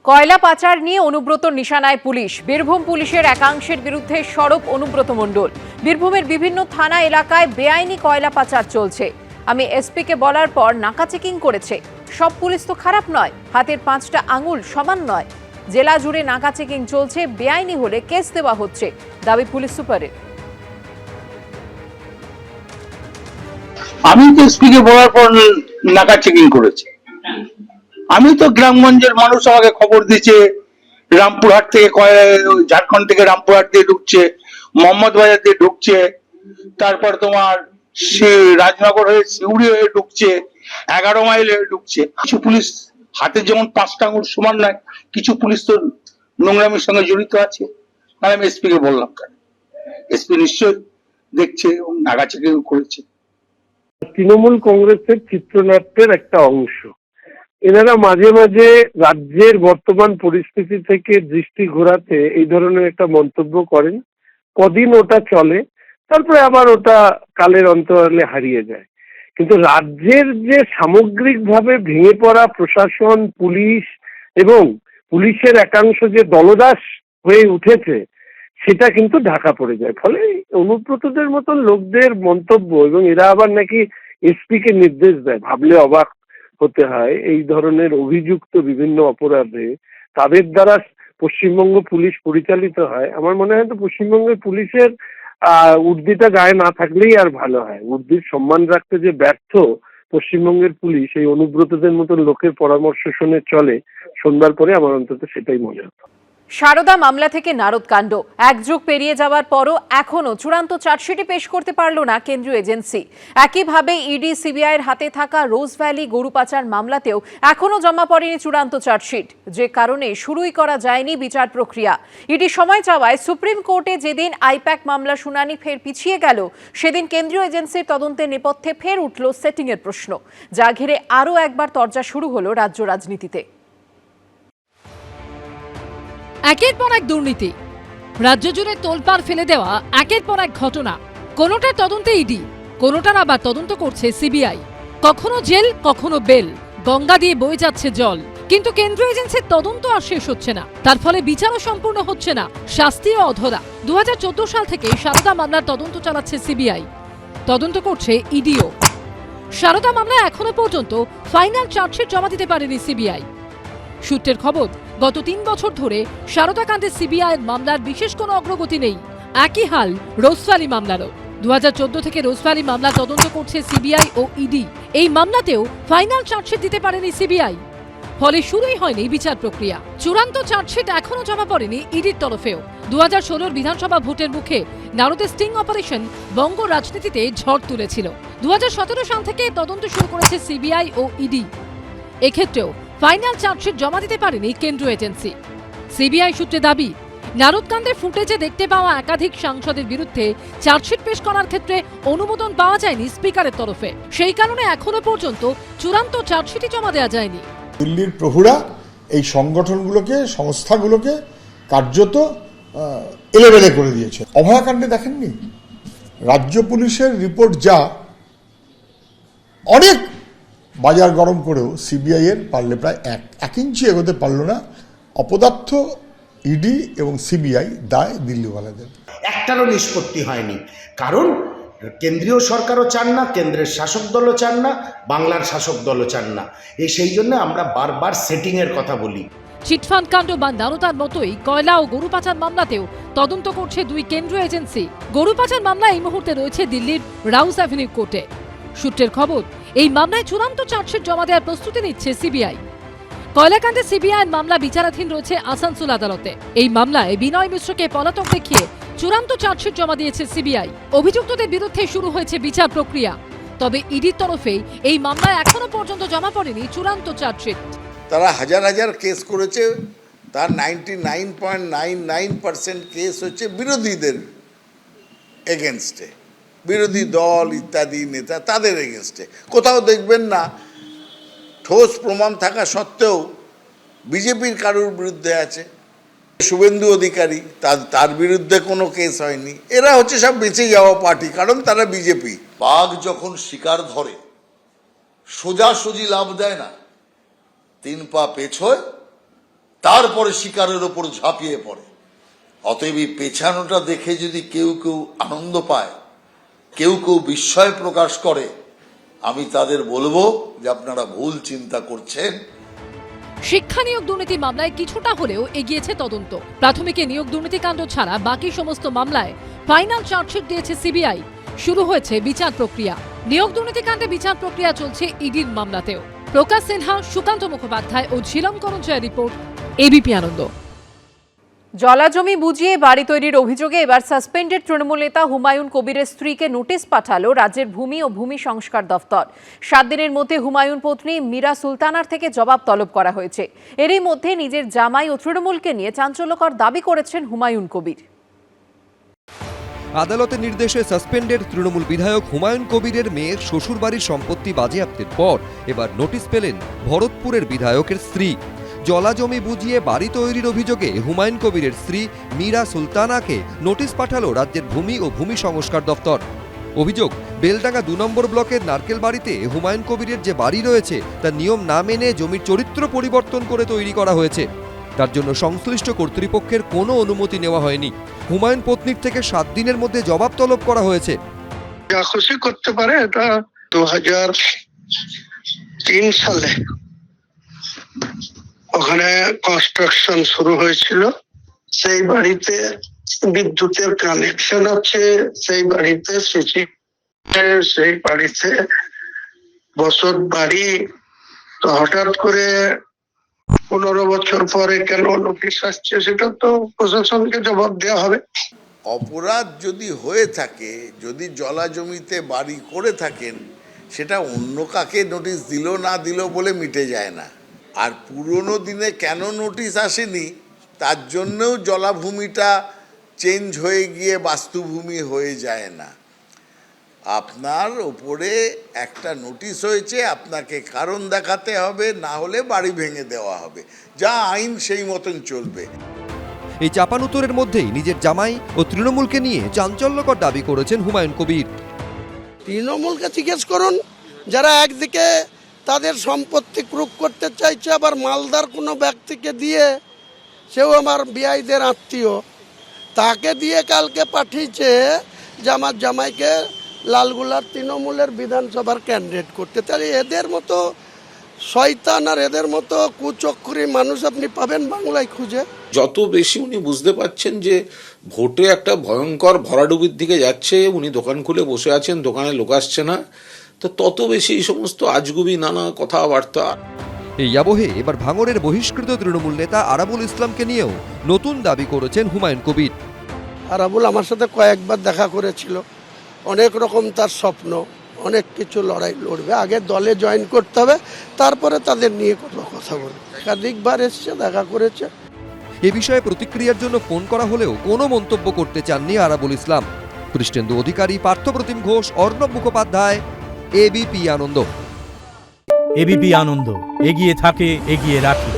কয়লা পাচার নিয়ে অনুব্রতর নিশানায় পুলিশ। বীরভূম পুলিশের একাংশের বিরুদ্ধে সরব অনুব্রত মণ্ডল। বীরভূমের বিভিন্ন থানা এলাকায় বেআইনি কয়লা পাচার চলছে। আমি এসপিকে বলার পর নাকা চেকিং করেছে। সব পুলিশ তো খারাপ নয়, হাতের 5টা আঙুল সমান নয়। জেলা জুড়ে নাকা চেকিং চলছে, বেআইনি হলে কেস দেওয়া হচ্ছে, দাবি পুলিশ সুপারের। আমি তো এসপিকে বলার পর নাকা চেকিং করেছি। আমি তো গ্রামগঞ্জের মানুষ আমাকে খবর দিচ্ছে, রামপুরহাট থেকে ঝাড়খণ্ড থেকে রামপুরহাট দিয়ে ঢুকছে, মোহাম্মদ বাজার দিয়ে ঢুকছে, তারপর তোমার রাজনগর হয়ে সিউড়ি হয়ে ঢুকছে, 11 মাইল হয়ে ঢুকছে। কিছু পুলিশ হাতে যেমন 5টা আঙুল সমান নয়, কিছু পুলিশ তো নোংরামির সঙ্গে জড়িত আছে। আর আমি এসপি কে বললাম, কেন এসপি নিশ্চয় দেখছে এবং নাগা চেকিং করেছে। তৃণমূল কংগ্রেসের চিত্রনাট্যের একটা অংশ। এনারা মাঝে মাঝে রাজ্যের বর্তমান পরিস্থিতি থেকে দৃষ্টি ঘোরাতে এই ধরনের একটা মন্তব্য করেন, কদিন ওটা চলে, তারপরে আবার ওটা কালের অন্তরালে হারিয়ে যায়। কিন্তু রাজ্যের যে সামগ্রিকভাবে ভেঙে পড়া প্রশাসন, পুলিশ এবং পুলিশের একাংশ যে দলদাস হয়ে উঠেছে, সেটা কিন্তু ঢাকা পড়ে যায়। ফলে অনুব্রতদের মতন লোকদের মন্তব্য, এবং এরা আবার নাকি এসপি কে নির্দেশ দেয়, ভাবলে অবাক হতে হয়। এই ধরনের অভিযুক্ত বিভিন্ন অপরাধে তাদের দ্বারা পশ্চিমবঙ্গ পুলিশ পরিচালিত হয়। আমার মনে হয় তো পশ্চিমবঙ্গের পুলিশের উর্দিটা গায়ে না থাকলেই আর ভালো হয়। উর্দির সম্মান রাখতে যে ব্যর্থ পশ্চিমবঙ্গের পুলিশ, এই অনুব্রতদের মতন লোকের পরামর্শ শুনে চলে, সন্ধ্যার পরে আমার অন্তত সেটাই মনে হয়। সারদা মামলা থেকে নারদকাণ্ড। এক যুগ পেরিয়ে যাওয়ার পরও এখনো চূড়ান্ত চার্জশিটে পেশ করতে পারল না কেন্দ্রীয় এজেন্সি। একইভাবে ইডি সিবিআইয়ের হাতে থাকা রোজ ভ্যালি গরু পাচার মামলাতেও এখনো জমা পড়েনি চূড়ান্ত চার্জশিট, যে কারণে শুরুই করা যায়নি বিচার প্রক্রিয়া। ইডি সময় চাওয়ায় সুপ্রিম কোর্টে যেদিন আইপ্যাক মামলা শুনানি ফের পিছিয়ে গেল, সেদিন কেন্দ্রীয় এজেন্সির তদন্তের নেপথ্যে ফের উঠল সেটিংয়ের প্রশ্ন, যা ঘিরে আরও একবার তরজা শুরু হলো রাজ্য রাজনীতিতে। একের পর এক দুর্নীতি, রাজ্য জুড়ে তোলপাড় ফেলে দেওয়া একের পর এক ঘটনা। কোনোটার তদন্তে ইডি, কোনোটার আবার তদন্ত করছে সিবিআই। কখনো জেল, কখনো বেল, গঙ্গা দিয়ে বয়ে যাচ্ছে জল। কিন্তু কেন্দ্রীয় এজেন্সির তদন্ত আর শেষ হচ্ছে না, তার ফলে বিচারও সম্পূর্ণ হচ্ছে না, শাস্তিও অধরা। 2014 সাল থেকে সারদা মামলার তদন্ত চালাচ্ছে সিবিআই, তদন্ত করছে ইডিও। সারদা মামলা এখনো পর্যন্ত ফাইনাল চার্জশিট জমা দিতে পারেনি সিবিআই। সূত্রের খবর, গত 3 বছর ধরে সারদা কাণ্ডে সিবিআইয়ের মামলার বিশেষ কোনো অগ্রগতি নেই। একই হাল রোজভ্যালি মামলারও। 2014 থেকে রোজভ্যালি মামলা তদন্ত করছে সিবিআই ও ইডি। এই মামলাতেও ফাইনাল চার্জশিট দিতে পারেনি সিবিআই, ফলে শুরুই হয়নি বিচার প্রক্রিয়া। চূড়ান্ত চার্জশিট এখনো জমা পড়েনি ইডির তরফেও। 2016 বিধানসভা ভোটের মুখে নারদের স্টিং অপারেশন বঙ্গ রাজনীতিতে ঝড় তুলেছিল। 2017 সাল থেকে তদন্ত শুরু করেছে সিবিআই ও ইডি। এক্ষেত্রেও ফাইনাল চার্জশিট জমা দিতে পারেনি কেন্দ্রীয় এজেন্সি। সিবিআই সূত্রে দাবি, নারদকাণ্ডে ফুটেজে দেখতে পাওয়া একাধিক সাংসদের বিরুদ্ধে চার্জশিট পেশ করার ক্ষেত্রে অনুমোদন পাওয়া যায়নি স্পিকারের তরফে। সেই কারণে এখনো পর্যন্ত চূড়ান্ত চার্জশিটই জমা দেওয়া যায়নি। দিল্লির প্রহরীরা এই সংগঠনগুলোকে, সংস্থাগুলোকে কার্যত এলেবেলে করে দিয়েছে। অভয়াকাণ্ডে দেখেননি রাজ্য পুলিশের রিপোর্ট, যা অনেক বাজার গরম করেও সিবিআই এর পারলে প্রায় এক ইঞ্চি এগোতে পারল না। অপদার্থ ইডি এবং সিবিআই, দায় দিল্লিওয়ালাদের। একটারও নিষ্পত্তি হয়নি, কারণ কেন্দ্রীয় সরকারও চান না, কেন্দ্রের শাসক দলও চান না, বাংলার শাসক দলও চান না। সেই জন্য আমরা বারবার সেটিংয়ের কথা বলি। চিটফান্ড কাণ্ড বা নারদার মতোই কয়লা ও গরু পাচার মামলাতেও তদন্ত করছে দুই কেন্দ্রীয় এজেন্সি। গরু পাচার মামলা এই মুহূর্তে রয়েছে দিল্লির রাউস অ্যাভিনিউ কোর্টে। সূত্রের খবর, এই মামলায় চূড়ান্ত চার্জশিট জমা দেওয়ার প্রস্তুতি নিচ্ছে সিবিআই। কয়লাকাণ্ডে সিবিআইয়ের মামলা বিচারাধীন রয়েছে আসানসোল আদালতে। এই মামলায় বিনয় মিশ্রকে পলাতক দেখিয়ে চূড়ান্ত চার্জশিট জমা দিয়েছে সিবিআই। অভিযুক্তদের বিরুদ্ধে শুরু হয়েছে বিচার প্রক্রিয়া, তবে ইডির তরফে এই মামলায় এখনো পর্যন্ত জমা পড়েনি চূড়ান্ত চার্জশিট। তারা হাজার হাজার কেস করেছে, তার 99.99% কেস হচ্ছে বিরোধীদের এগেনস্টে, বিরোধী দল ইত্যাদি নেতা, তাদের এগেনস্টে। কোথাও দেখবেন না ঠোস প্রমাণ থাকা সত্ত্বেও বিজেপির কারোর বিরুদ্ধে আছে। শুভেন্দু অধিকারী, তার বিরুদ্ধে কোনো কেস হয়নি। এরা হচ্ছে সব বেঁচে যাওয়া পার্টি, কারণ তারা বিজেপি। বাঘ যখন শিকার ধরে সোজাসুজি লাভ দেয় না, 3 পা পেছোয়, তারপরে শিকারের ওপর ঝাঁপিয়ে পড়ে। অতএব এই পেছানোটা দেখে যদি কেউ কেউ আনন্দ পায়, কেউ কেউ বিস্ময় প্রকাশ করে, আমি তাদের বলবো যে আপনারা ভুল চিন্তা করছেন। শিক্ষা নিয়োগ দুর্নীতি মামলায় কিছুটা হলেও এগিয়েছে তদন্ত। প্রাথমিকে নিয়োগ দুর্নীতিকাণ্ড ছাড়া বাকি সমস্ত মামলায় ফাইনাল চার্জশিট দিয়েছে সিবিআই। শুরু হয়েছে বিচার প্রক্রিয়া। নিয়োগ দুর্নীতিকাণ্ডে বিচার প্রক্রিয়া চলছে ইডির মামলাতেও। প্রকাশ সিনহা, সুকান্ত মুখোপাধ্যায় ও ঝিলম করঞ্জয়ের রিপোর্ট, এবিপি আনন্দ। জলাজমি বুঝিয়ে বাড়ি তৈরির অভিযোগে এবার সাসপেন্ডেড তৃণমূল নেতা হুমায়ুন কবিরের স্ত্রীকে নোটিশ পাঠালো রাজ্যের ভূমি ও ভূমি সংস্কার দফতর। 7 দিনের মধ্যে হুমায়ুন পত্নী মীরা সুলতানার থেকে জবাব তলব করা হয়েছে। এরই মধ্যে নিজের জামাই ও তৃণমূলকে নিয়ে চাঞ্চল্যকর দাবি করেছেন হুমায়ুন কবির। আদালতের নির্দেশে সাসপেন্ডেড তৃণমূল বিধায়ক হুমায়ুন কবিরের মেয়ের শ্বশুরবাড়ির সম্পত্তি বাজেয়াপ্তের পর এবার নোটিশ পেলেন ভরতপুরের বিধায়কের স্ত্রী। জলাজমি বুঝিয়ে বাড়ি তৈরির অভিযোগে হুমায়ুন কবিরের স্ত্রী মীরা সুলতানাকে নোটিশ পাঠালো রাজ্যের ভূমি ও ভূমি সংস্কার দফতর। অভিযোগ, বেলডাঙ্গা 2 নম্বর ব্লকের নারকেল বাড়িতে হুমায়ুন কবিরের যে বাড়ি রয়েছে তার নিয়ম না মেনে জমির চরিত্র পরিবর্তন করে তৈরি করা হয়েছে। তার জন্য সংশ্লিষ্ট কর্তৃপক্ষের কোনো অনুমতি নেওয়া হয়নি। হুমায়ুন পত্নীর থেকে 7 দিনের মধ্যে জবাব তলব করা হয়েছে। যা খুশি করতে পারে। এটা 2003 সালে ওখানে কনস্ট্রাকশন শুরু হয়েছিল। সেই বাড়িতে বিদ্যুতের কানেকশন আছে, সেই বাড়িতে সিসি, সেই বাড়িতে বসত বাড়ি। তো হঠাৎ করে 15 বছর পরে কেন নোটিশ আসছে, সেটা তো প্রশাসনকে জবাব দেওয়া হবে। অপরাধ যদি হয়ে থাকে, যদি জলাজমিতে বাড়ি করে থাকেন, সেটা অন্য কাকে নোটিশ দিল না দিল বলে মিটে যায় না। আর পুরনো দিনে কেন নোটিশ আসেনি তার জন্যও জলাভূমিটা চেঞ্জ হয়ে গিয়ে বাস্তুভূমি হয়ে যায় না। আপনার ওপরে একটা নোটিশ হয়েছে, আপনাকে কারণ দেখাতে হবে, না হলে বাড়ি ভেঙে দেওয়া হবে। যা আইন সেই মতন চলবে। এই চাপানুতরের মধ্যেই নিজের জামাই ও তৃণমূলকে নিয়ে চাঞ্চল্যকর দাবি করেছেন হুমায়ুন কবির। তৃণমূলকে জিজ্ঞেস করুন, যারা একদিকে তাদের সম্পত্তি ক্রুক করতে চাইছে, আবার মালদার কোনো ব্যক্তিকে দিয়ে, সেও আমার বিআইদের আত্মীয়, তাকে দিয়ে কালকে পাঠিয়েছে যে আমার জামাইকে লালগুলার তৃণমূলের বিধানসভার ক্যান্ডিডেট করতে। তাহলে এদের মতো শয়তান আর এদের মতো কুচক্রী মানুষ আপনি পাবেন বাংলায় খুঁজে? যত বেশি উনি বুঝতে পারছেন যে ভোটে একটা ভয়ঙ্কর ভরাডুবির দিকে যাচ্ছে, উনি দোকান খুলে বসে আছেন, দোকানে লোক আসছে না, তো তত বেশি এই সমস্ত আজগুবি নানা কথাবার্তা। এই আবহে এবার ভাঙড়ের বহিষ্কৃত তৃণমূল নেতা আরাবুল ইসলামকে নিয়েও নতুন দাবি করেছেন হুমায়ুন কবির। আরাবুল আমার সাথে কয়েকবার দেখা করেছিল, অনেক রকম তার স্বপ্ন, অনেক কিছু লড়াই লড়বে। আগে দলে জয়েন করতে হবে, তারপরে তাদের নিয়ে কথা বলবে। একাধিকবার এসছে, দেখা করেছে। এ বিষয়ে প্রতিক্রিয়ার জন্য ফোন করা হলেও কোনো মন্তব্য করতে চাননি আরাবুল ইসলাম। কৃষ্ণেন্দু অধিকারী, পার্থপ্রতিম ঘোষ, অর্ণব মুখোপাধ্যায়, এবিপি আনন্দ। এবিপি আনন্দ, এগিয়ে থাকে, এগিয়ে রাখে।